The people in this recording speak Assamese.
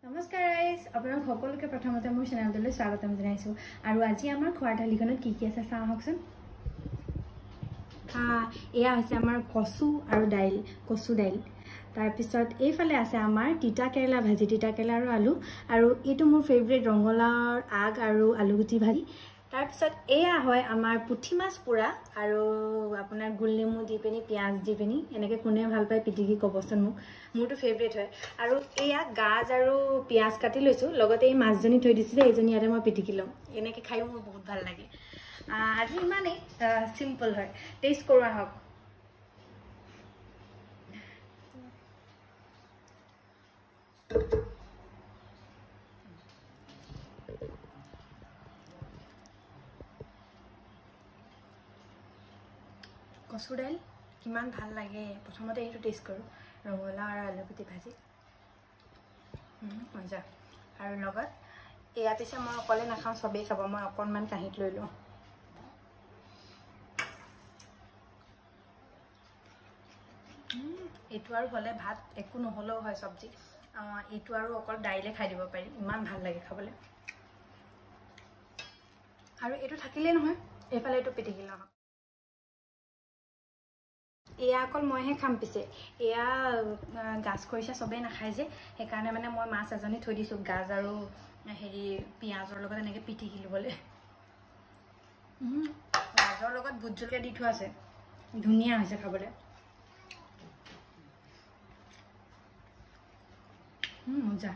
নমস্কাৰ গাইজ আপোনাক সকলোকে প্ৰথমতে মোৰ চেনেলটোলৈ স্বাগতম জনাইছো আৰু আজি আমাৰ খোৱাৰ থালিখনত কি আছে চাওঁ আহকচোন এয়া হৈছে আমাৰ কচু আৰু দাইল কচু দাইল তাৰ পিছত এইফালে আছে আমাৰ তিতা কেৰেলা ভাজি তিতা কেৰেলা আৰু আলু আৰু এইটো মোৰ ফেভৰেট ৰঙলাওৰ আগ আৰু আলুগুটি ভাজি তাৰ পিছত এয়া হয় আমাৰ পুঠি মাছ পোৰা আৰু আপোনাৰ গুলনেমু দি পেনি পিয়াজ দি পেনি এনেকে কোনে ভাল পায় পিটিকি কবচোন মোৰটো ফেভৰেট হয় আৰু এয়া গাজ আৰু পিয়াজ কাটি লৈছো লগতে এই মাছজনী থৈ দিছিলে এইজনী ইয়াতে মই পিটিকি লম এনেকে খাইও মোৰ বহুত ভাল লাগে আজি ইমানেই সিম্পল হয় টেষ্ট কৰো আহক কচু দাইল কিমান ভাল লাগে প্ৰথমতে এইটো টেষ্ট কৰো ৰঙলাও আৰু আলুগুটি ভাজি মজা আৰু লগত এয়া পিছে মই অকলে নাখাওঁ সবেই খাব মই অকণমান কাঁহীত লৈ লওঁ এইটো আৰু হলে ভাত একো নহলেও হয় সবজি এইটো আৰু অকল দাইলে খাই দিব পাৰি ইমান ভাল লাগে খাবলৈ আৰু এইটো থাকিলে নহয় এইফালে এইটো পিটিকি লওঁ এয়া অকল মইহে খাম পিছে এয়া গাজ খৰিচা সবেই নাখায় যে সেইকাৰণে মানে মই মাছ এজনী থৈ দিছোঁ গাজ আৰু হেৰি পিঁয়াজৰ লগত এনেকৈ পিটিকি ল'বলৈ গাজৰ লগত ভোট জলকীয়া দি থোৱা আছে ধুনীয়া হৈছে খাবলৈ মজা